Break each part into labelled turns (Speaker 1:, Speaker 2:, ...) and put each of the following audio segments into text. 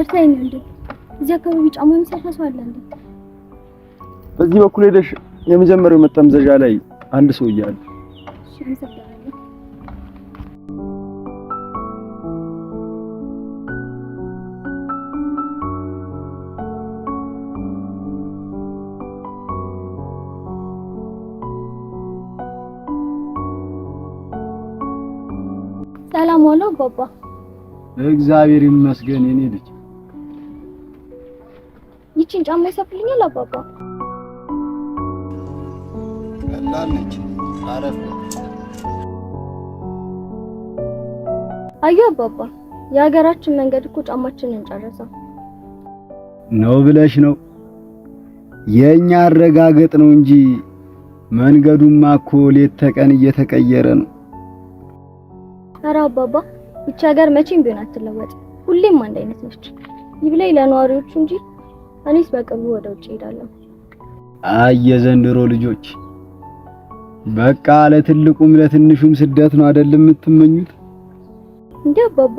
Speaker 1: እርታኝ እንዴ እዚያ አካባቢ ጫማ የሚሰፋ ሰው አለ እንዴ?
Speaker 2: በዚህ በኩል ሄደሽ የመጀመሪያው መጠምዘዣ ላይ አንድ ሰው እያለ
Speaker 1: ሰላም ዋሉ አባባ።
Speaker 2: እግዚአብሔር ይመስገን የኔ ልጅ።
Speaker 1: ይቺን ጫማ ይሰፍልኛል አባባ?
Speaker 2: ቀላለች። አረፍ
Speaker 1: አዩ አባባ፣ የሀገራችን መንገድ እኮ ጫማችንን ጨረሰው
Speaker 2: ነው ብለሽ ነው? የኛ አረጋገጥ ነው እንጂ መንገዱማ እኮ ሌት ተቀን እየተቀየረ ነው።
Speaker 1: ኧረ አባባ ይቺ ሀገር መቼም ቢሆን አትለወጥ፣ ሁሌም አንድ አይነት ነች። ይብላኝ ለነዋሪዎቹ እንጂ እኔስ በቅርቡ ወደ ውጭ ሄዳለሁ።
Speaker 2: አይ የዘንድሮ ልጆች በቃ ለትልቁም ለትንሹም ስደት ነው አይደለም የምትመኙት?
Speaker 1: እንዴ አባባ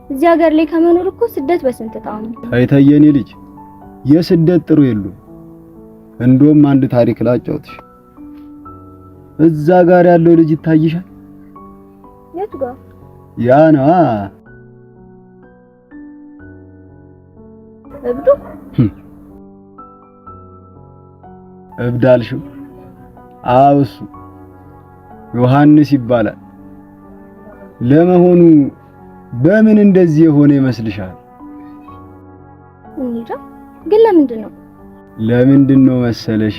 Speaker 1: እዚህ ሀገር ላይ ከመኖር እኮ ስደት በስንት ጣዕሙ።
Speaker 2: አይተየኔ ልጅ የስደት ጥሩ የሉም። እንደውም አንድ ታሪክ ላጫውትሽ። እዛ ጋር ያለው ልጅ ይታይሻል?
Speaker 1: የቱ ጋር?
Speaker 2: ያ ነው
Speaker 1: እብዱ።
Speaker 2: እብድ አልሽው? አዎ እሱ ዮሐንስ ይባላል። ለመሆኑ በምን እንደዚህ የሆነ ይመስልሻል?
Speaker 1: እንጃ፣ ግን ለምንድን ነው
Speaker 2: መሰለሽ?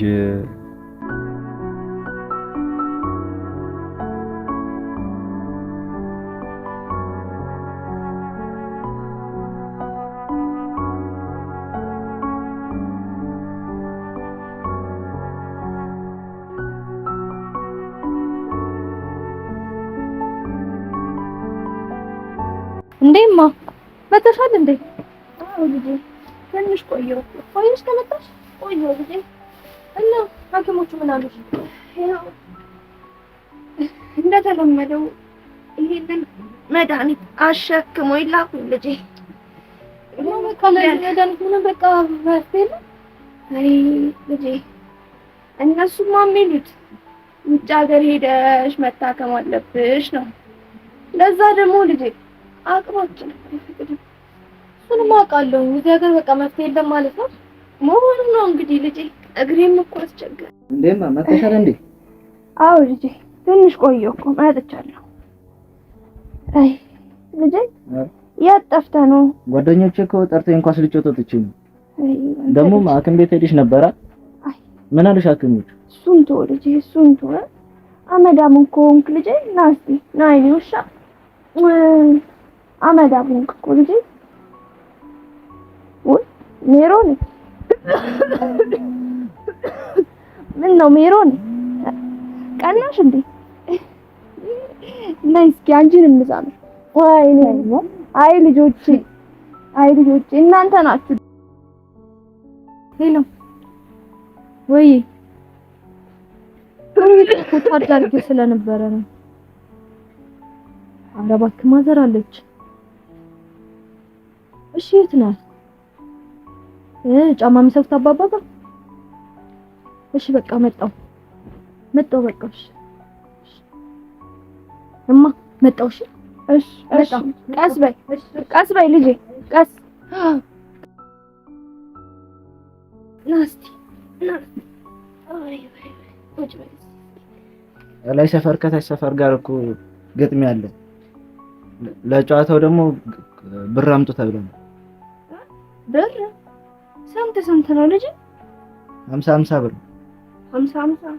Speaker 1: እንዴማ መተሻል እንዴ? አዎ ልጄ ትንሽ ቆየሁ። ቆየሽ ከመጣሽ? ቆየሁ ልጄ። እና ሐኪሞቹ ምን አሉሽ? ያው እንደተለመደው ይሄንን መድኃኒት አሸክሞ ይላኩኝ ልጄ። መድኃኒት ምን በቃ መፍትሄ ነው? አይ ልጄ እነሱማ የሚሉት ውጭ ሀገር ሄደሽ መታከም አለብሽ ነው። ለዛ ደግሞ ልጄ አቅማችን እሱንም አውቃለሁ። እዚህ ሀገር በቃ መፍትሄ የለም ማለት ነው መሆኑ ነው እንግዲህ ልጄ። እግሬም እኮ አስቸገረ።
Speaker 3: እንዴማ መተሻለ እንዴ?
Speaker 1: አዎ ልጄ ትንሽ ቆየሁ እኮ መጥቻለሁ። አይ ልጄ የት ጠፍተህ ነው?
Speaker 3: ጓደኞቼ እኮ ጠርተኝ እንኳን ስልጮት ወጥቼ ነው። ደግሞ ሐኪም ቤት ሄደሽ ነበር?
Speaker 1: አይ
Speaker 3: ምን አሉሽ ሐኪሞቹ?
Speaker 1: እሱን ተወው ልጄ እሱን ተወው። አመዳም እኮ ሆንክ ልጄ። ና እስኪ ና የእኔ ውሻ። አመዳም ሆንክ እኮ ልጄ። ወይ ሜሮን ምን ነው ሜሮን ቀናሽ እንዴ? ነይ እስኪ አንቺን እንሳምሽ። ወይኔ አይ ልጆቼ እናንተ ናችሁ። ሄሎ ወይ ፎቶ አድርጌ ስለነበረ ነው። ኧረ እባክህ ማዘር አለች። እሺ የት ናት? ጫማ የሚሰፉት አባባ ጋር። እሺ በቃ መጣሁ በቃ። እሺ እማ መጣሁ። እሺ መጣሁ። ቀስ በይ ልጄ ቀስ። ናስቲ
Speaker 3: ላይ ሰፈር ከታች ሰፈር ጋር እኮ ግጥሚያ አለ። ለጨዋታው ደግሞ ብር አምጡ ተብሎ ነው።
Speaker 1: ብር ስንት ነው ልጅ?
Speaker 3: 50 ብር።
Speaker 1: 50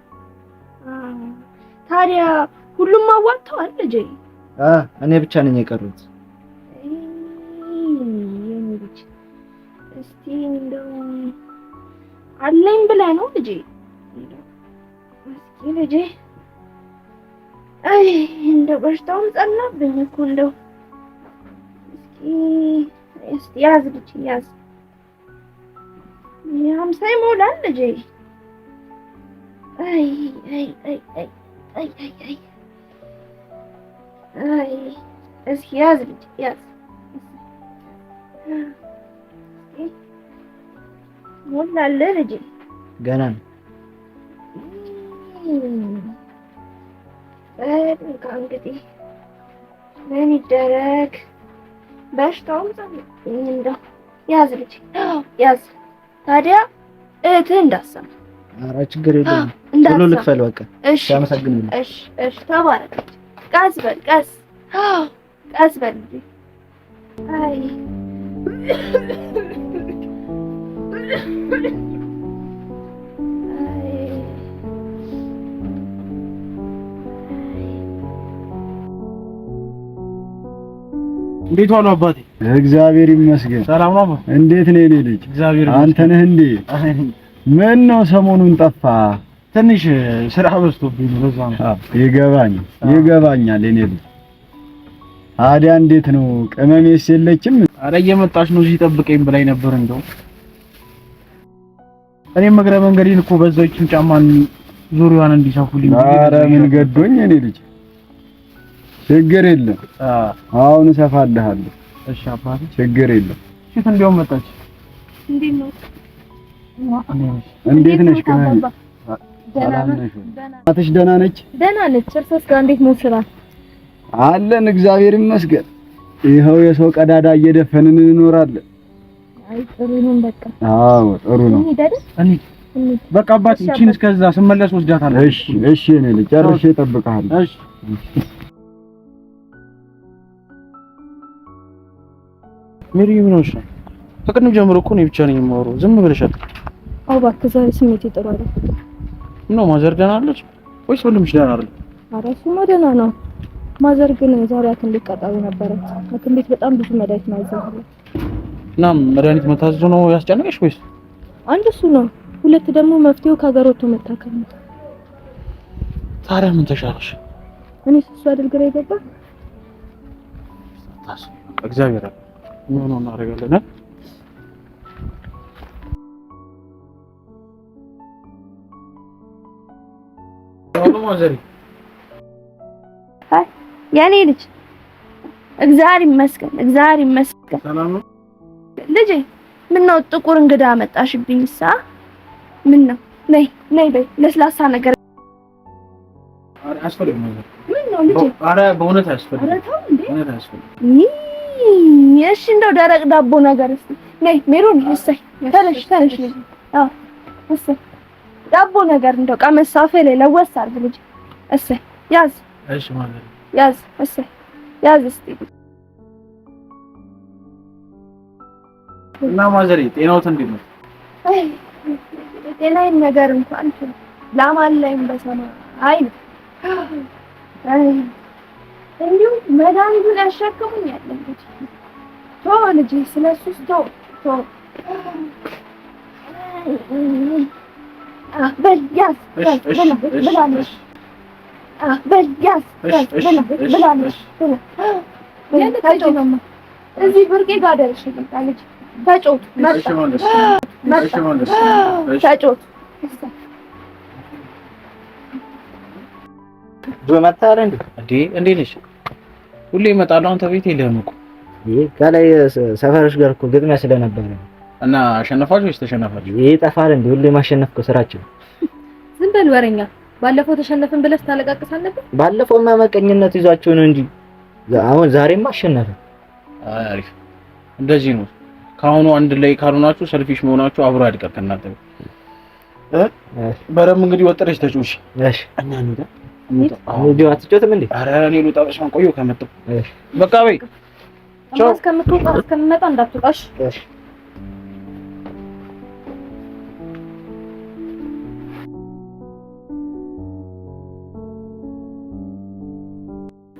Speaker 1: ታዲያ ሁሉም አዋጥተዋል ልጄ?
Speaker 3: እኔ ብቻ ነኝ የቀሩት።
Speaker 1: የኔ ልጅ እስቲ እንደው አለኝ ብለህ ነው ልጄ? እስኪ ልጄ አይ እንደው በሽታውም ጸናብኝ እኮ እንደው እስቲ ያዝ ልጄ ያዝ። 50 ይሞላል ልጄ። አይ አይ አይ አይ አይ አይ አይ እስኪ ያዝ ልጄ ያዝ። ሞላልህ ልጄ?
Speaker 3: ገና ነው።
Speaker 1: በቃ እንግዲህ ምን ይደረግ፣ በሽታውም ጸናብኝ። እንደው ያዝ ልጄ ያዝ። ታዲያ እህትህ እንዳትሰማ።
Speaker 3: ኧረ ችግር የለም ቶሎ ልክፈል በቃ። እሺ አመሰግናለሁ። እሺ
Speaker 1: እሺ ተባረክ። ቀስ በል ቀስ ቀስ በል ልጄ። አይ
Speaker 4: እንዴት ዋሉ አባቴ?
Speaker 2: እግዚአብሔር ይመስገን።
Speaker 4: ሰላም ነው?
Speaker 2: እንዴት ነህ የኔ ልጅ?
Speaker 4: እግዚአብሔር ይመስገን።
Speaker 2: አንተ ነህ እንዴ? ምን ነው ሰሞኑን ጠፋ?
Speaker 4: ትንሽ ስራ በዝቶብኝ ነው በዛ ነው።
Speaker 2: ይገባኛል የኔ ልጅ። ታዲያ እንዴት ነው ቅመሜስ የለችም?
Speaker 4: ኧረ እየመጣች ነው እዚህ ጠብቀኝ ብላኝ ነበር። እንደው እኔም እግረ መንገዴን እኮ በዛችን ጫማን ዙሪያዋን እንዲሰፉልኝ።
Speaker 2: ኧረ ምን ገዶኝ የኔ ልጅ። ችግር የለም አሁን እሰፋልሃለሁ።
Speaker 4: እሺ አባቴ
Speaker 2: ችግር የለም።
Speaker 4: እሺ እንደውም መጣች።
Speaker 1: እንዴት ነው?
Speaker 2: እንዴት ነሽ ቅመሜ? ሰላም ነሽ? እናትሽ ደህና ነች?
Speaker 1: ደህና ነች። እርሶስ ጋር እንዴት ነው ስራ?
Speaker 2: አለን እግዚአብሔር ይመስገን። ይኸው የሰው ቀዳዳ እየደፈንን እንኖራለን።
Speaker 1: አይ ጥሩ ነው በቃ።
Speaker 2: አዎ ጥሩ ነው።
Speaker 4: በቃ አባቴ እቺን እስከዛ ስመለስ ወስዳታለሁ።
Speaker 2: እሺ እሺ እኔ ልጅ ጨርሼ እጠብቅሃለሁ።
Speaker 4: እሺ ሜሪ ምን ሆነሽ ነው? ከቅድም ጀምሮ እኮ ነው ብቻ ነኝ የማወራው። ዝም ብለሻል።
Speaker 1: አዎ እባክህ ዛሬ ስሜቴ ጥሩ አይደለም።
Speaker 4: ነው ማዘር ደህና አለች ወይስ ሁሉም ደህና አይደል?
Speaker 1: ኧረ እሱማ ደህና ነው። ማዘር ግን ዛሬ ሐኪም ቤት ቀጠሮ ነበረች። ሐኪም ቤት በጣም ብዙ መድኃኒት ማዘዝ
Speaker 4: እና መድኃኒት መታዘዙ ነው ያስጨነቀሽ ወይስ?
Speaker 1: አንድ እሱ ነው፣ ሁለት ደግሞ መፍትሄው ከሀገር ወጥቶ መታከም ነው።
Speaker 4: ታዲያ ምን ተሻለሽ?
Speaker 1: እኔ እሱ አይደል ግራ የገባ።
Speaker 4: እግዚአብሔር አለ ምን ነው እናደርጋለን።
Speaker 1: የኔ ልጅ እግዚአብሔር ይመስገን፣ እግዚአብሔር ይመስገን።
Speaker 4: ሰላም ነው
Speaker 1: ልጄ? ምን ነው ጥቁር እንግዳ መጣሽብኝሳ? ምን ነው? ነይ ነይ በይ፣ ለስላሳ ነገር።
Speaker 4: አረ አስፈልግ ነው።
Speaker 1: ምን ነው ልጄ?
Speaker 4: አረ በእውነት አስፈልግ።
Speaker 1: አረ ተው እንዴ!
Speaker 4: በእውነት አስፈልግ።
Speaker 1: እሺ እንደው ደረቅ ዳቦ ነገር እስቲ ነይ ሜሮን፣ እሰይ ተነሽ ተነሽ ልጄ። አዎ እሰይ ዳቦ ነገር እንደው ቀመሳፈ ላይ ለወስ አድርግ ልጄ። እሰይ ያዝ።
Speaker 4: እሺ ማለት
Speaker 1: ያዝ። እሰይ ያዝ እስቲ።
Speaker 4: እና ማዘሬ ጤናውት እንዴት ነው?
Speaker 1: አይ ጤናዬን ነገር እንኳን ላማለኝ በሰማይ አይ እንዲሁ መድኃኒቱን ያሸክሙኛል እንግዲህ። ተው ልጄ ስለሱስ ተው ተው። በል ያዝ ብላለች። በል ያዝ ብላለች። እዚህ ብርቄ ጋር ደርሼ ልጅ ተጮት ተጮት
Speaker 3: በመጣረ
Speaker 4: እንዴ እንዴት ነሽ? ሁሌ እመጣለሁ አንተ ቤት የለህም እኮ።
Speaker 3: ከላይ ሰፈርሽ ጋር እኮ ግጥሚያ ስለነበረ
Speaker 4: እና አሸነፋችሁ ወይስ ተሸነፋችሁ?
Speaker 3: ይጠፋል እንዴ? ሁሌ ማሸነፍ እኮ ስራችን።
Speaker 1: ዝም በል ወሬኛ። ባለፈው ተሸነፍን ብለህ ታለቃቅስ አለብህ።
Speaker 3: ባለፈውማ መቀኝነት ይዟቸው ነው እንጂ አሁን ዛሬማ አሸነፈ።
Speaker 4: አሪፍ እንደዚህ ነው። ካሁኑ አንድ ላይ ካልሆናችሁ ሰልፊሽ መሆናችሁ አብሮ ያድቃል ከእናንተ በረም እንግዲህ ወጥረሽ ተጮሽ።
Speaker 3: እሺ
Speaker 4: እኛ እንዴ
Speaker 3: ቪዲዮ አትጮትም እንዴ?
Speaker 4: ኧረ እኔ ልውጣ በስማን ቆየሁ ከመጣሁ።
Speaker 3: እሺ
Speaker 4: በቃ በይ ቻው።
Speaker 1: እስከምመጣ እንዳትወጣሽ።
Speaker 3: እሺ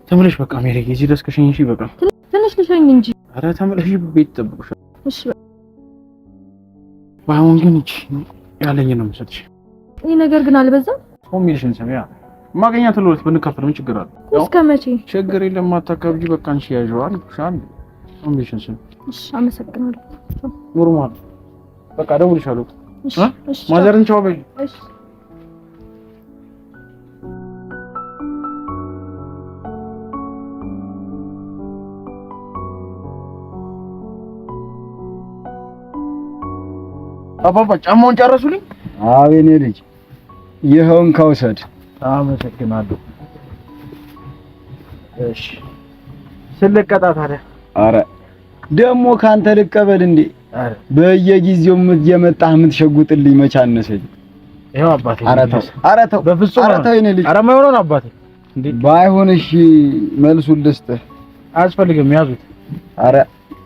Speaker 4: ተመለሽ በቃ ሜሪ እዚህ ድረስ ከሸኝሽ በቃ
Speaker 1: ትንሽ ልሸኝ እንጂ
Speaker 4: ኧረ ተመለሽ ቤት ጠብቁሻል
Speaker 1: እሺ
Speaker 4: ባይሆን ግን እቺ ያለኝ ነው የምሰጥሽ
Speaker 1: ይሄ ነገር ግን አልበዛም
Speaker 4: ሆሚልሽን ሰሚያ ማገኛት ለወት ብንከፍል ምን ችግር አለ
Speaker 1: እስከ መቼ
Speaker 4: ችግር የለም አታከብጂ በቃ አንቺ ያዥዋል ሻል ሆሚልሽን ሰም
Speaker 1: እሺ አመሰግናለሁ
Speaker 4: ኖርማል በቃ ደውልሻለሁ
Speaker 1: እሺ
Speaker 4: ማዘርን ቻው በይ
Speaker 1: እሺ
Speaker 4: አባባ ጫማውን ጨረሱልኝ
Speaker 2: አቤኔ ልጅ ይሄውን ከውሰድ
Speaker 3: አመሰግናለሁ እሺ ስለቀጣ ታዲያ
Speaker 2: አረ ደሞ ካንተ ልቀበል እንዴ
Speaker 3: አረ
Speaker 2: በየጊዜው የመጣህ የምትሸጉጥልኝ መቻነሰኝ
Speaker 3: ይሄው አባቴ
Speaker 2: አረተው
Speaker 3: በፍጹም
Speaker 2: አረተው የኔ ልጅ
Speaker 3: አረ ማይሆን አባቴ እንዴ
Speaker 2: ባይሆን እሺ መልሱን ልስጥህ
Speaker 3: አያስፈልግም ያዙት
Speaker 2: አረ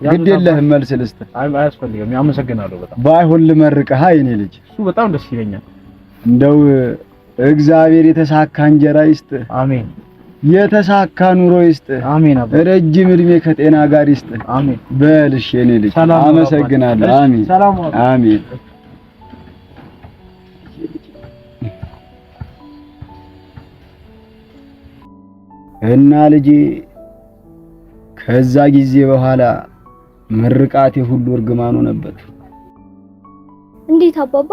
Speaker 2: ግድ የለህም መልስ ልስጥህ
Speaker 3: አያስፈልግም አመሰግናለሁ በጣም
Speaker 2: ባይሆን ልመርቅህ የኔ ልጅ
Speaker 3: እሱ በጣም ደስ ይለኛል
Speaker 2: እንደው እግዚአብሔር የተሳካ እንጀራ ይስጥህ
Speaker 3: አሜን
Speaker 2: የተሳካ ኑሮ ይስጥህ
Speaker 3: አሜን አባ
Speaker 2: ረጅም እድሜ ከጤና ጋር ይስጥህ
Speaker 3: አሜን
Speaker 2: በልሽ የኔ ልጅ አመሰግናለሁ አሜን
Speaker 3: ሰላም
Speaker 2: አሜን እና ልጄ ከዛ ጊዜ በኋላ ምርቃቴ ሁሉ እርግማኑ ነበር
Speaker 1: እንዴት አባባ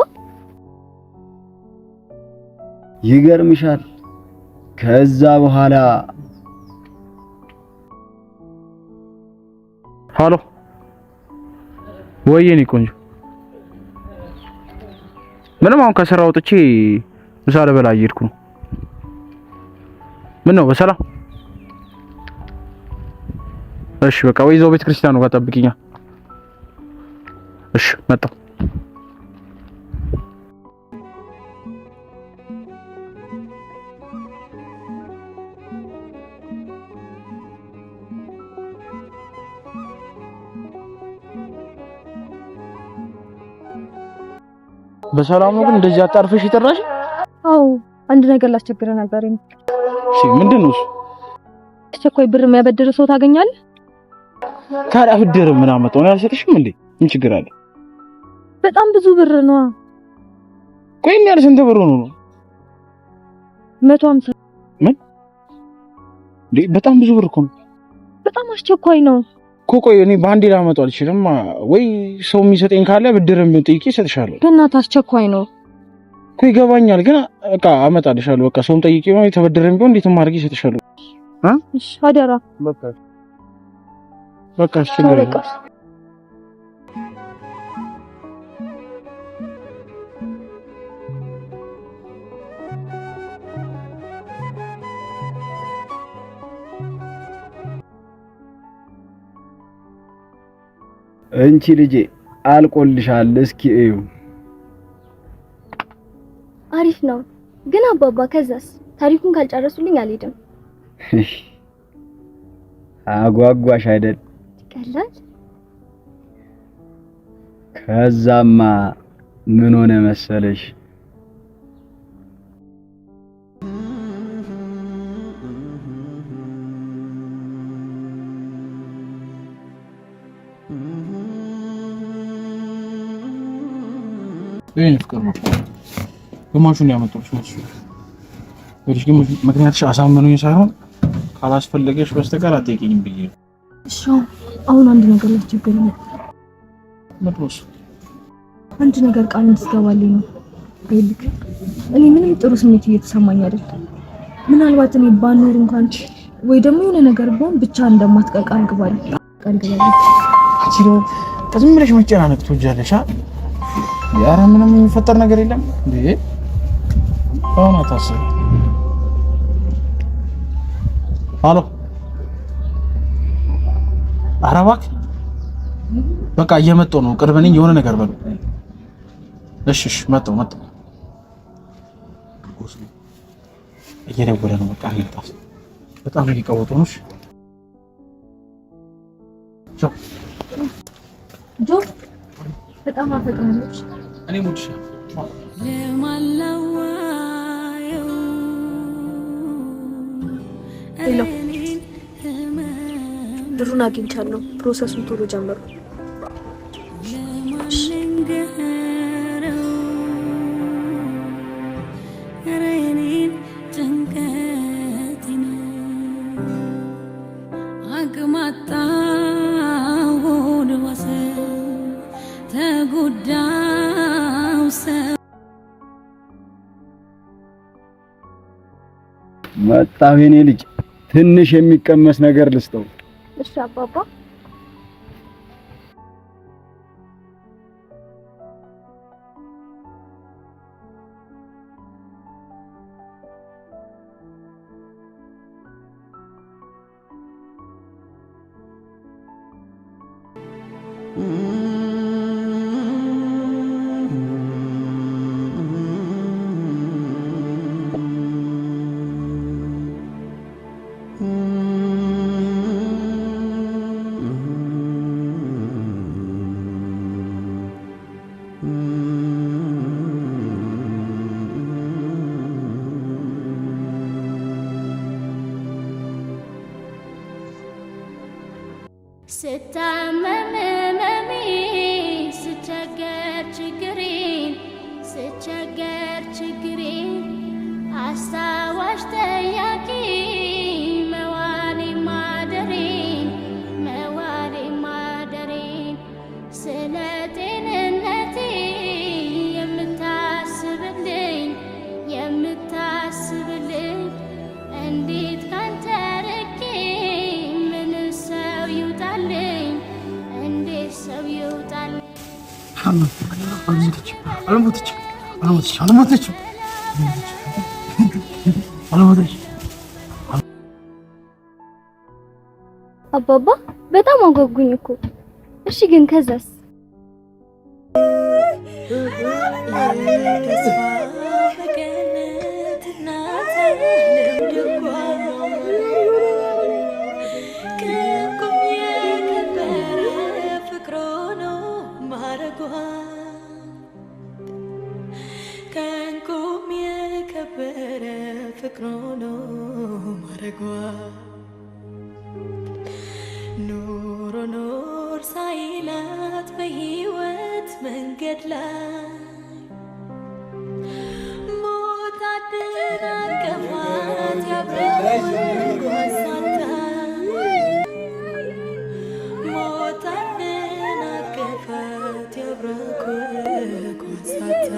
Speaker 2: ይገርምሻል ከዛ በኋላ
Speaker 4: ሃሎ ወይኔ ቆንጆ ምንም አሁን ከስራ ወጥቼ ምሳ ልበላ እየሄድኩ ነው ምን ነው በሰላም እሺ በቃ ወይ እዛው ቤተ ክርስቲያኑ ጋር ጠብቂኛ እሺ መጣሁ በሰላም ነው ግን እንደዚህ አጣርፈሽ ይጠራሽ
Speaker 1: አዎ አንድ ነገር ላስቸግረ ነበር
Speaker 4: እሺ ምንድነው
Speaker 1: አስቸኳይ ብር የሚያበድር ሰው ታገኛለህ
Speaker 4: ታዲያ ብድር ምን አመጣው ነው ያልሰጥሽም እንዴ ምን ችግር አለ
Speaker 1: በጣም ብዙ ብር ነው
Speaker 4: ቆይ ምን ያህል ስንት ብር ነው
Speaker 1: 150
Speaker 4: ምን እንዴ በጣም ብዙ ብር እኮ ነው
Speaker 1: በጣም አስቸኳይ ነው
Speaker 4: ቆይ እኔ ባንዴ ላመጣው አልችልም ወይ ሰው የሚሰጠኝ ካለ ብድርም ጠይቄ እሰጥሻለሁ
Speaker 1: በእናትህ አስቸኳይ ነው
Speaker 4: ቆይ ይገባኛል ግን በቃ አመጣልሻለሁ በቃ ሰውም ጠይቄ ነው ተበድረም ቢሆን እንዴት ማድረግ እሰጥሻለሁ
Speaker 1: እሺ አደራ
Speaker 4: በቃ ችግር የለም
Speaker 2: እንቺ ልጄ አልቆልሻል እስኪ እዩ
Speaker 1: አሪፍ ነው ግን አባባ ከዛስ ታሪኩን ካልጨረሱልኝ አልሄድም
Speaker 2: አጓጓሽ አይደል
Speaker 1: ቀላል
Speaker 2: ከዛማ ምን ሆነ መሰለሽ
Speaker 4: ይሄን ፍቅር ነው ግማሹን ያመጣሁሽ ነው ወዲህ ግን ምክንያትሽ አሳመኑኝ ሳይሆን ካላስፈለገሽ በስተቀር አትጠይቂኝም ብዬ
Speaker 1: እሺ አሁን አንድ ነገር ላስቸግረኝ ነው
Speaker 4: መጥሮስ
Speaker 1: አንድ ነገር ቃል እንድትገባልኝ ነው አይልክ እኔ ምንም ጥሩ ስሜት እየተሰማኝ አይደለም ምናልባት እኔ ባኖር እንኳን ወይ ደግሞ የሆነ ነገር ቢሆን ብቻ እንደማትቀቃል ግባልኝ ቃል ግባልኝ
Speaker 4: አቺሮ ዝም ብለሽ መጨናነቅ ትወጃለሽ ያረ ምንም የሚፈጠር ነገር የለም እንዴ አሁን አታስብ ሃሎ አራባክ በቃ እየመጣሁ ነው ቅርብ ነኝ የሆነ ነገር በሉ እሺ መጣሁ እየደወለ ነው በቃ ይጣስ በጣም እየቀወጡ ነው
Speaker 1: ጆ በጣም አፈቅራለች
Speaker 4: እኔ ሙድሽ
Speaker 1: ሄሎ
Speaker 5: ብሩን አግኝቻለሁ። ፕሮሰሱን ቶሎ ጀምሩ።
Speaker 2: መጣሁ የኔ ልጅ፣ ትንሽ የሚቀመስ ነገር ልስጠው።
Speaker 1: እሺ አባባ።
Speaker 6: ስታመም መሜ ስቸገር ችግሬን አስታዋሽ ጠያቂ መዋሌ ማደሬን ስለ ጤንነቴ የምታስብልኝ እንዴት ካንተ ርቄ ምን ሰው ይውጣልኝ እንዴት ሰው ይውጣልኝ። አልሞተችም።
Speaker 1: አባባ በጣም አጓጉኝ እኮ። እሺ ግን ከዛስ?
Speaker 6: ኖር ሳይላት በህይወት መንገድ ላይ ሞት አደናቀፋት ያብረኳሳታ ሞት አደናቀፋት ያብረኳሳታ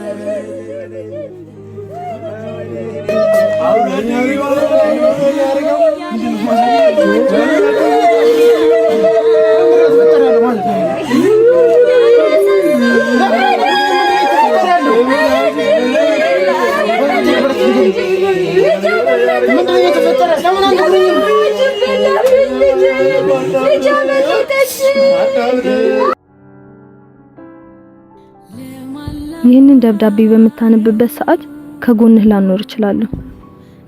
Speaker 1: ይህንን ደብዳቤ በምታነብበት ሰዓት ከጎንህ ላኖር እችላለሁ።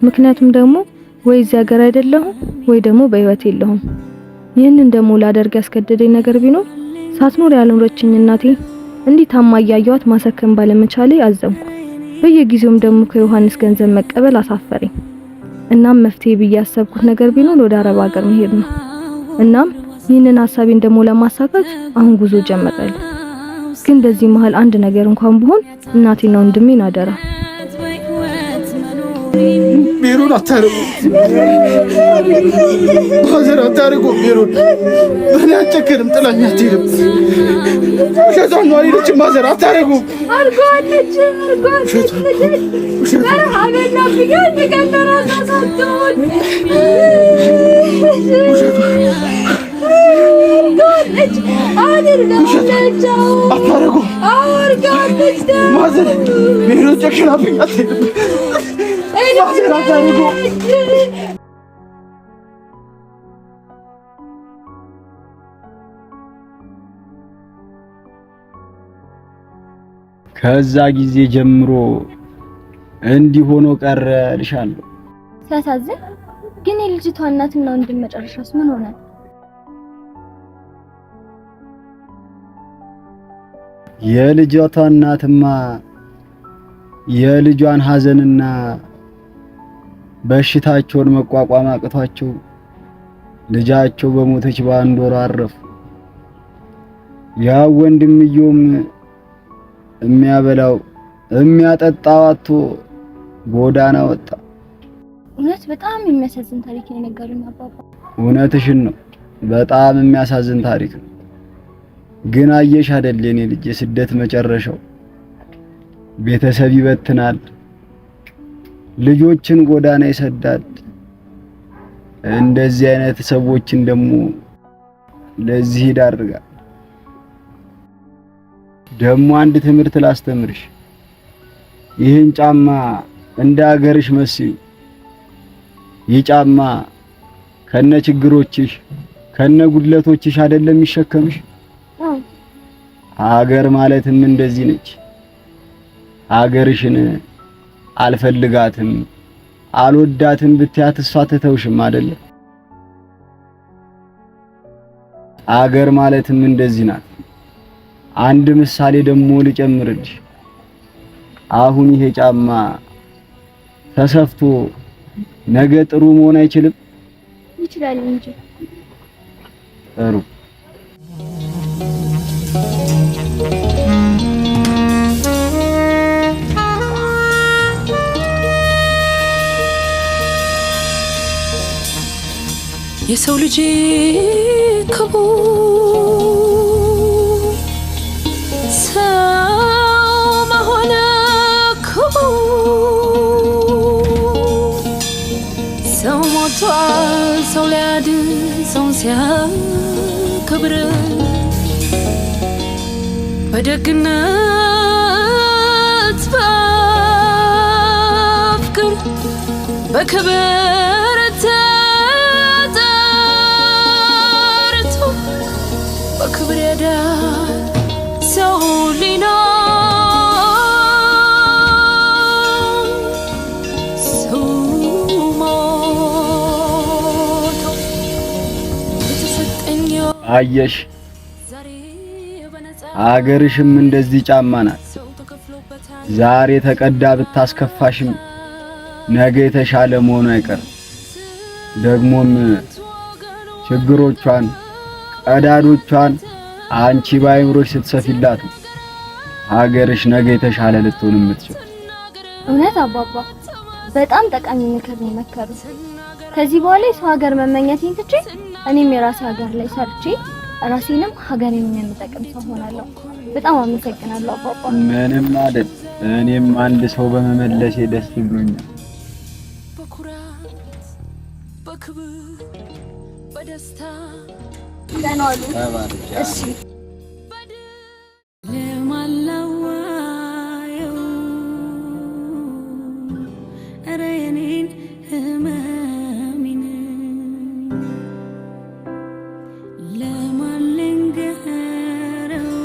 Speaker 1: ምክንያቱም ደግሞ ወይ እዚህ ሀገር አይደለሁም ወይ ደግሞ በህይወት የለሁም። ይህንን ደግሞ ላደርግ ያስገደደኝ ነገር ቢኖር ሳትኖር ያልኖረችኝ እናቴ እንዲህ ታማ እያየኋት ማሰከም ባለመቻሌ አዘንኩ። በየጊዜውም ደግሞ ከዮሐንስ ገንዘብ መቀበል አሳፈረኝ። እናም መፍትሄ ብዬ ያሰብኩት ነገር ቢኖር ወደ አረብ ሀገር መሄድ ነው። እናም ይህንን ሀሳቤን ደግሞ ለማሳካት አሁን ጉዞ ጀመራለሁ። ግን በዚህ መሃል አንድ ነገር እንኳን ቢሆን እናቴና ወንድሜን አደራ።
Speaker 4: ሜሮን አታርጉ፣ ማዘር አታርጉ። ሜሮን በእኔ አትጨክንም፣ ጥላኝ አትሄድም። ውሸቷን ነው አልሄደችም። ማዘር አታርጉ። ማዘር ሜሮን ጨክናብኝ አትሄድም።
Speaker 2: ከዛ ጊዜ ጀምሮ እንዲህ ሆኖ ቀረ ልሻለሁ።
Speaker 1: ሲያሳዝን። ግን የልጅቷ እናትና ወንድም መጨረሻስ ምን ሆነ?
Speaker 2: የልጅቷ እናትማ የልጇን ሐዘንና በሽታቸውን መቋቋም አቅቷቸው ልጃቸው በሞተች በአንድ ወር አረፉ። ያ ወንድምየውም የሚያበላው የሚያጠጣው አጥቶ ጎዳና ወጣ።
Speaker 1: እውነት በጣም የሚያሳዝን ታሪክ ነው የነገሩኝ አባባ።
Speaker 2: እውነትሽን ነው፣ በጣም የሚያሳዝን ታሪክ ነው። ግን አየሽ አይደል የኔ ልጅ የስደት መጨረሻው ቤተሰብ ይበትናል፣ ልጆችን ጎዳና ይሰዳል። እንደዚህ አይነት ሰዎችን ደግሞ ለዚህ ይዳርጋል። ደግሞ አንድ ትምህርት ላስተምርሽ። ይህን ጫማ እንደ ሀገርሽ መስዩ። ይህ ጫማ ከነ ችግሮችሽ ከነ ጉድለቶችሽ አይደለም የሚሸከምሽ። ሀገር ማለትም እንደዚህ ነች። ሀገርሽን አልፈልጋትም አልወዳትም ብትያት እሷ ትተውሽም አይደለ? ሀገር ማለትም እንደዚህ ናት። አንድ ምሳሌ ደግሞ ልጨምርልሽ። አሁን ይሄ ጫማ ተሰፍቶ ነገ ጥሩ መሆን አይችልም?
Speaker 1: ይችላል እንጂ።
Speaker 2: ጥሩ
Speaker 6: የሰው ልጅ ክቡር ሰው መሆን ክቡር ሰው ሞቷል ሰው ሊያድን ሰውን ሲያከብር በደግነት በፍቅር በክብር በክብር ያዳል ሰው ሊኖር ሰው ሞቶ የተሰጠኝ
Speaker 2: አየሽ አገርሽም እንደዚህ ጫማ ናት። ዛሬ ተቀዳ ብታስከፋሽም ነገ የተሻለ መሆኑ አይቀርም። ደግሞም ችግሮቿን ቀዳዶቿን አንቺ ባይምሮሽ ስትሰፊላት ሀገርሽ ነገ የተሻለ ልትሆን የምትችል።
Speaker 1: እውነት አባባ በጣም ጠቃሚ ምክር ነው የመከሩ። ከዚህ በኋላ የሰው ሀገር መመኘቴን ትቼ እኔም የራሴ ሀገር ላይ ሰርቼ ራሴንም ሀገሬንም የምጠቅም ሰው ሆናለሁ። በጣም አመሰግናለሁ አባባ።
Speaker 2: ምንም አይደል። እኔም አንድ ሰው በመመለሴ ደስ ብሎኛል።
Speaker 6: በኩራት በክብር በደስታ
Speaker 1: ደህና ዋሉ።
Speaker 2: ተባረክ።
Speaker 1: እሺ